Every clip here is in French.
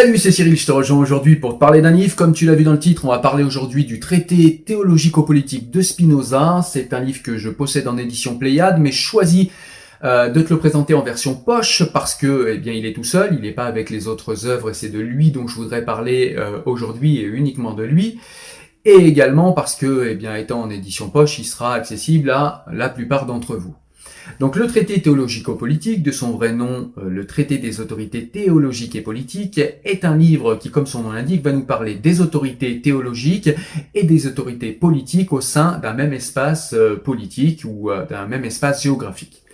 Salut, c'est Cyril, je te rejoins aujourd'hui pour te parler d'un livre. Comme tu l'as vu dans le titre, on va parler aujourd'hui du traité théologico-politique de Spinoza. C'est un livre que je possède en édition Pléiade, mais je choisis de te le présenter en version poche parce que, eh bien, il est tout seul, il n'est pas avec les autres œuvres et c'est de lui dont je voudrais parler aujourd'hui et uniquement de lui. Et également parce que, eh bien, étant en édition poche, il sera accessible à la plupart d'entre vous. Donc le traité théologico-politique, de son vrai nom, le traité des autorités théologiques et politiques, est un livre qui, comme son nom l'indique, va nous parler des autorités théologiques et des autorités politiques au sein d'un même espace politique ou d'un même espace géographique.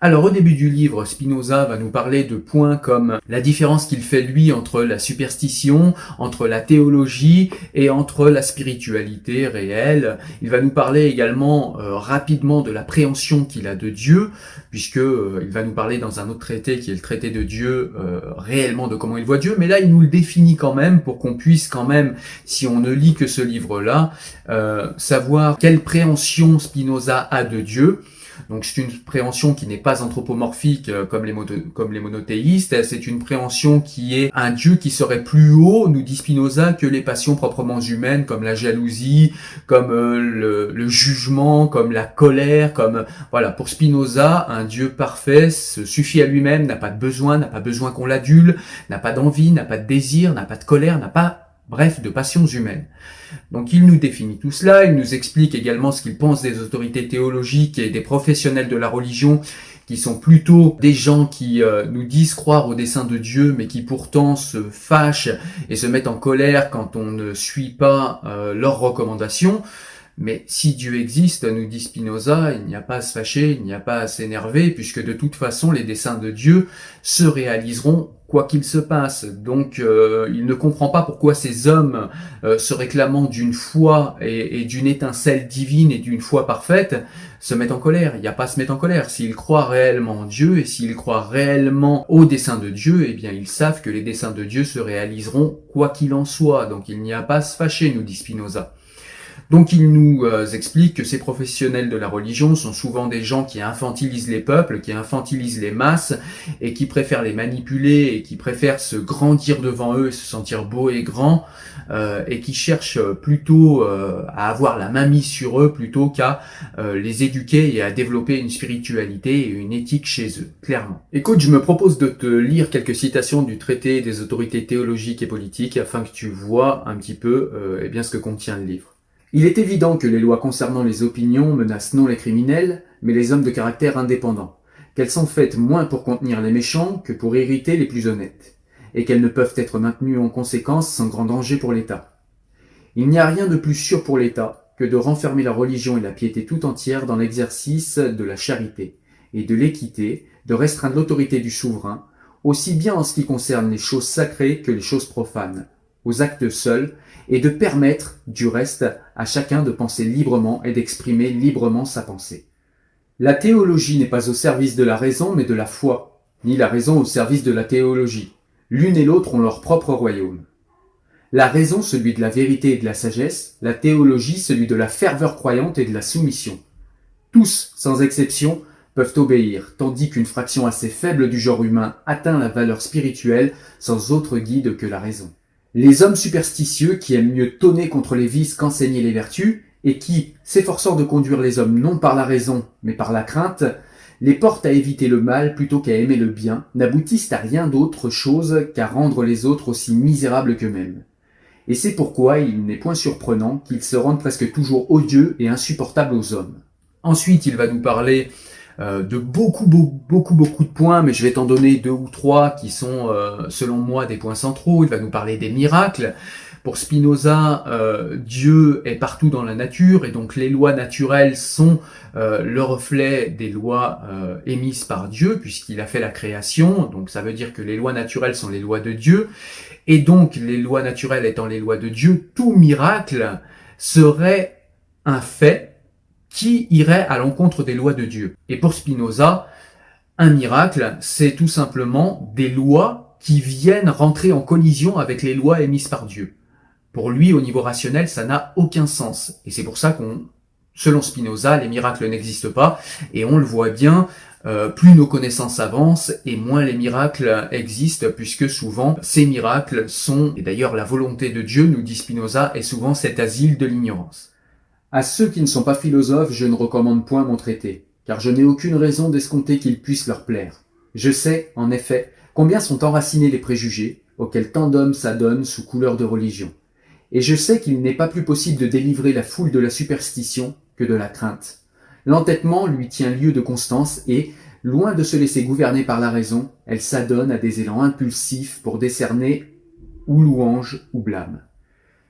Alors au début du livre, Spinoza va nous parler de points comme la différence qu'il fait lui entre la superstition, entre la théologie et entre la spiritualité réelle. Il va nous parler également rapidement de la préhension qu'il a de Dieu, puisque il va nous parler dans un autre traité qui est le traité de Dieu, réellement de comment il voit Dieu, mais là il nous le définit quand même pour qu'on puisse quand même, si on ne lit que ce livre-là, savoir quelle préhension Spinoza a de Dieu. Donc c'est une préhension qui n'est pas anthropomorphique comme les monothéistes, c'est une préhension qui est un Dieu qui serait plus haut, nous dit Spinoza, que les passions proprement humaines comme la jalousie, comme le jugement, comme la colère, comme voilà, pour Spinoza, un Dieu parfait se suffit à lui-même, n'a pas besoin qu'on l'adule, n'a pas d'envie, n'a pas de désir, n'a pas de colère, n'a pas bref, de passions humaines. Donc il nous définit tout cela, il nous explique également ce qu'il pense des autorités théologiques et des professionnels de la religion, qui sont plutôt des gens qui nous disent croire au dessein de Dieu, mais qui pourtant se fâchent et se mettent en colère quand on ne suit pas leurs recommandations. Mais si Dieu existe, nous dit Spinoza, il n'y a pas à se fâcher, il n'y a pas à s'énerver, puisque de toute façon les desseins de Dieu se réaliseront quoi qu'il se passe. Donc il ne comprend pas pourquoi ces hommes se réclamant d'une foi et d'une étincelle divine et d'une foi parfaite se mettent en colère. Il n'y a pas à se mettre en colère. S'ils croient réellement en Dieu et s'ils croient réellement au dessein de Dieu, eh bien ils savent que les desseins de Dieu se réaliseront quoi qu'il en soit. Donc il n'y a pas à se fâcher, nous dit Spinoza. Donc il nous explique que ces professionnels de la religion sont souvent des gens qui infantilisent les peuples, qui infantilisent les masses, et qui préfèrent les manipuler, et qui préfèrent se grandir devant eux et se sentir beau et grand, et qui cherchent plutôt à avoir la main mise sur eux plutôt qu'à les éduquer et à développer une spiritualité et une éthique chez eux, clairement. Écoute, je me propose de te lire quelques citations du traité des autorités théologiques et politiques afin que tu vois un petit peu eh bien, ce que contient le livre. Il est évident que les lois concernant les opinions menacent non les criminels, mais les hommes de caractère indépendant, qu'elles sont faites moins pour contenir les méchants que pour irriter les plus honnêtes, et qu'elles ne peuvent être maintenues en conséquence sans grand danger pour l'État. Il n'y a rien de plus sûr pour l'État que de renfermer la religion et la piété tout entière dans l'exercice de la charité et de l'équité, de restreindre l'autorité du souverain, aussi bien en ce qui concerne les choses sacrées que les choses profanes, aux actes seuls, et de permettre, du reste, à chacun de penser librement et d'exprimer librement sa pensée. La théologie n'est pas au service de la raison, mais de la foi, ni la raison au service de la théologie. L'une et l'autre ont leur propre royaume. La raison, celui de la vérité et de la sagesse, la théologie, celui de la ferveur croyante et de la soumission. Tous, sans exception, peuvent obéir, tandis qu'une fraction assez faible du genre humain atteint la valeur spirituelle sans autre guide que la raison. Les hommes superstitieux qui aiment mieux tonner contre les vices qu'enseigner les vertus, et qui, s'efforçant de conduire les hommes non par la raison, mais par la crainte, les portent à éviter le mal plutôt qu'à aimer le bien, n'aboutissent à rien d'autre chose qu'à rendre les autres aussi misérables qu'eux-mêmes. Et c'est pourquoi il n'est point surprenant qu'ils se rendent presque toujours odieux et insupportables aux hommes. Ensuite, il va nous parler de beaucoup de points, mais je vais t'en donner 2 ou 3 qui sont, selon moi, des points centraux. Il va nous parler des miracles. Pour Spinoza, Dieu est partout dans la nature, et donc les lois naturelles sont le reflet des lois émises par Dieu, puisqu'il a fait la création. Donc ça veut dire que les lois naturelles sont les lois de Dieu, et donc les lois naturelles étant les lois de Dieu, tout miracle serait un fait qui irait à l'encontre des lois de Dieu. Et pour Spinoza, un miracle, c'est tout simplement des lois qui viennent rentrer en collision avec les lois émises par Dieu. Pour lui, au niveau rationnel, ça n'a aucun sens. Et c'est pour ça selon Spinoza, les miracles n'existent pas. Et on le voit bien plus nos connaissances avancent et moins les miracles existent, puisque souvent ces miracles sont, et d'ailleurs la volonté de Dieu, nous dit Spinoza, est souvent cet asile de l'ignorance. À ceux qui ne sont pas philosophes, je ne recommande point mon traité, car je n'ai aucune raison d'escompter qu'il puisse leur plaire. Je sais, en effet, combien sont enracinés les préjugés, auxquels tant d'hommes s'adonnent sous couleur de religion. Et je sais qu'il n'est pas plus possible de délivrer la foule de la superstition que de la crainte. L'entêtement lui tient lieu de constance et, loin de se laisser gouverner par la raison, elle s'adonne à des élans impulsifs pour décerner ou louange ou blâme.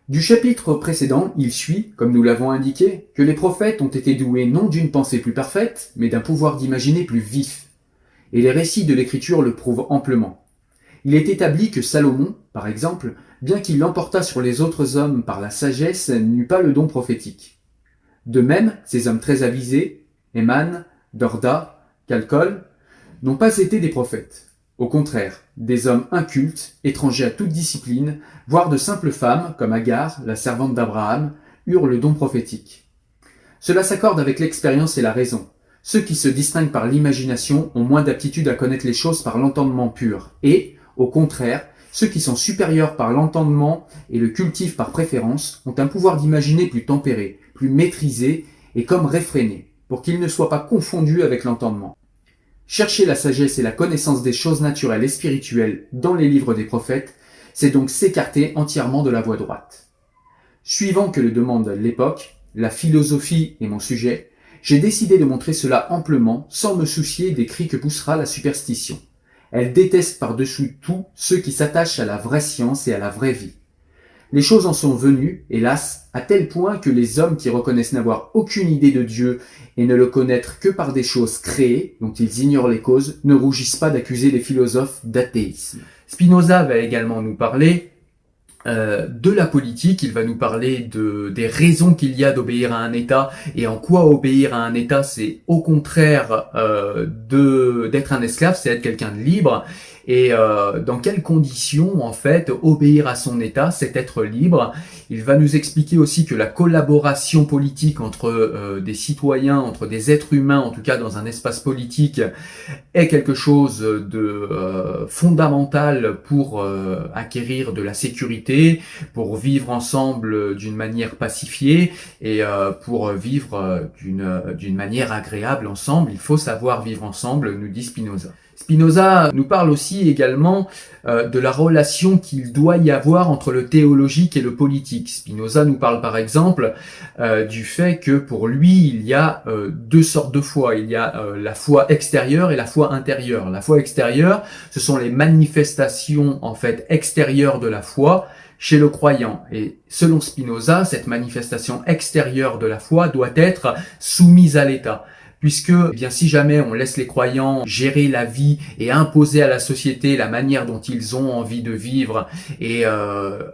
Du chapitre précédent, il suit, comme nous l'avons indiqué, que les prophètes ont été doués non d'une pensée plus parfaite, mais d'un pouvoir d'imaginer plus vif. Et les récits de l'écriture le prouvent amplement. Il est établi que Salomon, par exemple, bien qu'il l'emportât sur les autres hommes par la sagesse, n'eut pas le don prophétique. De même, ces hommes très avisés, Éman, Dorda, Calcol, n'ont pas été des prophètes. Au contraire, des hommes incultes, étrangers à toute discipline, voire de simples femmes, comme Agar, la servante d'Abraham, eurent le don prophétique. Cela s'accorde avec l'expérience et la raison. Ceux qui se distinguent par l'imagination ont moins d'aptitude à connaître les choses par l'entendement pur, et, au contraire, ceux qui sont supérieurs par l'entendement et le cultivent par préférence ont un pouvoir d'imaginer plus tempéré, plus maîtrisé et comme réfréné, pour qu'il ne soit pas confondu avec l'entendement. Chercher la sagesse et la connaissance des choses naturelles et spirituelles dans les livres des prophètes, c'est donc s'écarter entièrement de la voie droite. Suivant que le demande l'époque, la philosophie est mon sujet, j'ai décidé de montrer cela amplement sans me soucier des cris que poussera la superstition. Elle déteste par-dessus tout ceux qui s'attachent à la vraie science et à la vraie vie. Les choses en sont venues, hélas, à tel point que les hommes qui reconnaissent n'avoir aucune idée de Dieu et ne le connaître que par des choses créées, dont ils ignorent les causes, ne rougissent pas d'accuser les philosophes d'athéisme. Spinoza va également nous parler de la politique, il va nous parler des raisons qu'il y a d'obéir à un État et en quoi obéir à un État, c'est au contraire d'être un esclave, c'est être quelqu'un de libre. Et dans quelles conditions, en fait, obéir à son État, c'est être libre. Il va nous expliquer aussi que la collaboration politique entre des citoyens, entre des êtres humains, en tout cas dans un espace politique, est quelque chose de fondamental pour acquérir de la sécurité, pour vivre ensemble d'une manière pacifiée et pour vivre d'une manière agréable ensemble. Il faut savoir vivre ensemble, nous dit Spinoza. Spinoza nous parle aussi également de la relation qu'il doit y avoir entre le théologique et le politique. Spinoza nous parle par exemple du fait que pour lui, il y a deux sortes de foi. Il y a la foi extérieure et la foi intérieure. La foi extérieure, ce sont les manifestations en fait extérieures de la foi chez le croyant. Et selon Spinoza, cette manifestation extérieure de la foi doit être soumise à l'État. Puisque, eh bien, si jamais on laisse les croyants gérer la vie et imposer à la société la manière dont ils ont envie de vivre et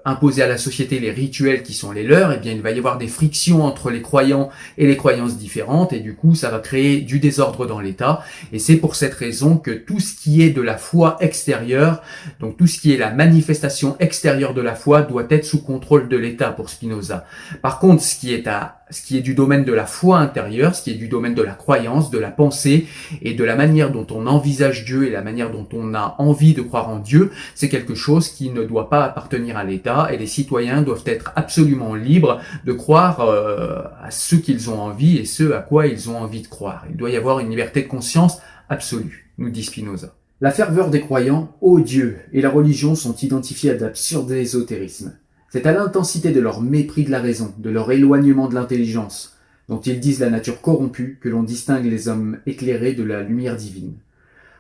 imposer à la société les rituels qui sont les leurs, eh bien, il va y avoir des frictions entre les croyants et les croyances différentes et du coup, ça va créer du désordre dans l'État. Et c'est pour cette raison que tout ce qui est de la foi extérieure, donc tout ce qui est la manifestation extérieure de la foi doit être sous contrôle de l'État pour Spinoza. Par contre, ce qui est du domaine de la foi intérieure, ce qui est du domaine de la croyance, de la pensée et de la manière dont on envisage Dieu et la manière dont on a envie de croire en Dieu, c'est quelque chose qui ne doit pas appartenir à l'État et les citoyens doivent être absolument libres de croire à ce qu'ils ont envie et ce à quoi ils ont envie de croire. Il doit y avoir une liberté de conscience absolue, nous dit Spinoza. La ferveur des croyants, ô Dieu, et la religion sont identifiés à d'absurdes ésotérismes. C'est à l'intensité de leur mépris de la raison, de leur éloignement de l'intelligence, dont ils disent la nature corrompue, que l'on distingue les hommes éclairés de la lumière divine.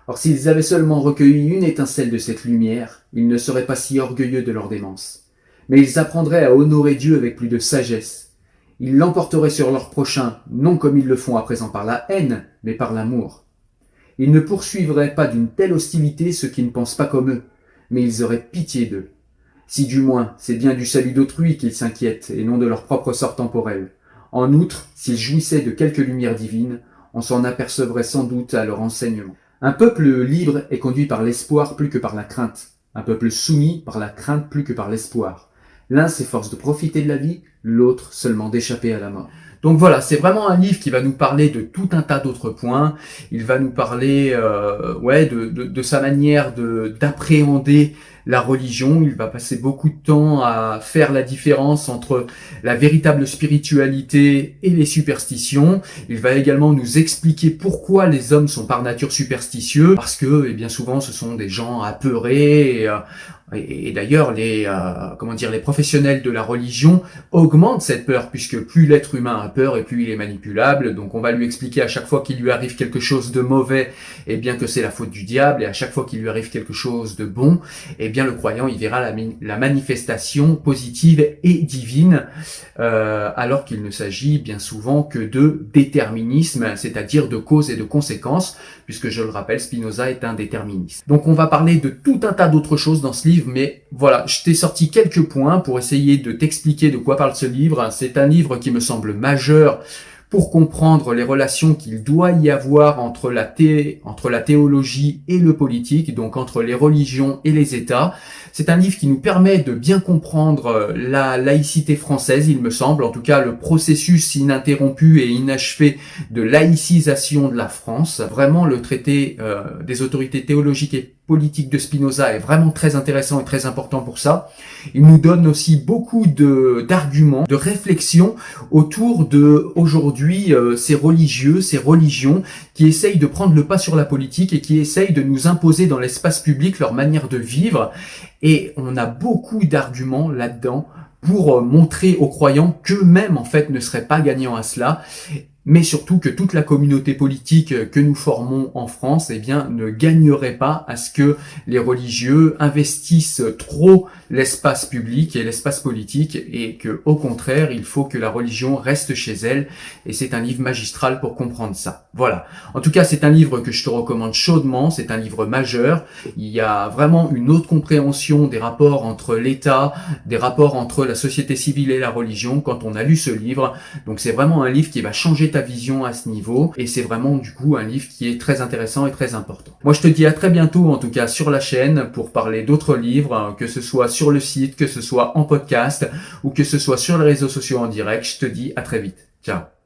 Or s'ils avaient seulement recueilli une étincelle de cette lumière, ils ne seraient pas si orgueilleux de leur démence. Mais ils apprendraient à honorer Dieu avec plus de sagesse. Ils l'emporteraient sur leur prochain, non comme ils le font à présent par la haine, mais par l'amour. Ils ne poursuivraient pas d'une telle hostilité ceux qui ne pensent pas comme eux, mais ils auraient pitié d'eux. Si du moins, c'est bien du salut d'autrui qu'ils s'inquiètent et non de leur propre sort temporel. En outre, s'ils jouissaient de quelque lumière divine, on s'en apercevrait sans doute à leur enseignement. Un peuple libre est conduit par l'espoir plus que par la crainte. Un peuple soumis par la crainte plus que par l'espoir. L'un s'efforce de profiter de la vie, l'autre seulement d'échapper à la mort. Donc voilà, c'est vraiment un livre qui va nous parler de tout un tas d'autres points. Il va nous parler de sa manière d'appréhender la religion. Il va passer beaucoup de temps à faire la différence entre la véritable spiritualité et les superstitions. Il va également nous expliquer pourquoi les hommes sont par nature superstitieux, parce que bien souvent ce sont des gens apeurés et d'ailleurs, les professionnels de la religion augmentent cette peur, puisque plus l'être humain a peur et plus il est manipulable. Donc, on va lui expliquer à chaque fois qu'il lui arrive quelque chose de mauvais, eh bien que c'est la faute du diable, et à chaque fois qu'il lui arrive quelque chose de bon, eh bien le croyant il verra la manifestation positive et divine, alors qu'il ne s'agit bien souvent que de déterminisme, c'est-à-dire de cause et de conséquences, puisque je le rappelle, Spinoza est un déterministe. Donc, on va parler de tout un tas d'autres choses dans ce livre. Mais voilà, je t'ai sorti quelques points pour essayer de t'expliquer de quoi parle ce livre. C'est un livre qui me semble majeur pour comprendre les relations qu'il doit y avoir entre la théologie et le politique, donc entre les religions et les États. C'est un livre qui nous permet de bien comprendre la laïcité française, il me semble, en tout cas le processus ininterrompu et inachevé de laïcisation de la France. Vraiment, le traité des autorités théologiques et politiques de Spinoza est vraiment très intéressant et très important pour ça. Il nous donne aussi beaucoup d'arguments, de réflexions autour de, aujourd'hui, ces religieux, ces religions qui essayent de prendre le pas sur la politique et qui essayent de nous imposer dans l'espace public leur manière de vivre. Et on a beaucoup d'arguments là-dedans pour montrer aux croyants qu'eux-mêmes, en fait, ne seraient pas gagnants à cela, mais surtout que toute la communauté politique que nous formons en France, eh bien, ne gagnerait pas à ce que les religieux investissent trop l'espace public et l'espace politique, et que, au contraire, il faut que la religion reste chez elle, et c'est un livre magistral pour comprendre ça. Voilà. En tout cas, c'est un livre que je te recommande chaudement, c'est un livre majeur. Il y a vraiment une autre compréhension des rapports entre l'État, des rapports entre la société civile et la religion quand on a lu ce livre. Donc c'est vraiment un livre qui va changer ta vision à ce niveau, et c'est vraiment du coup un livre qui est très intéressant et très important. Moi je te dis à très bientôt, en tout cas sur la chaîne, pour parler d'autres livres, que ce soit sur le site, que ce soit en podcast, ou que ce soit sur les réseaux sociaux en direct. Je te dis à très vite. Ciao.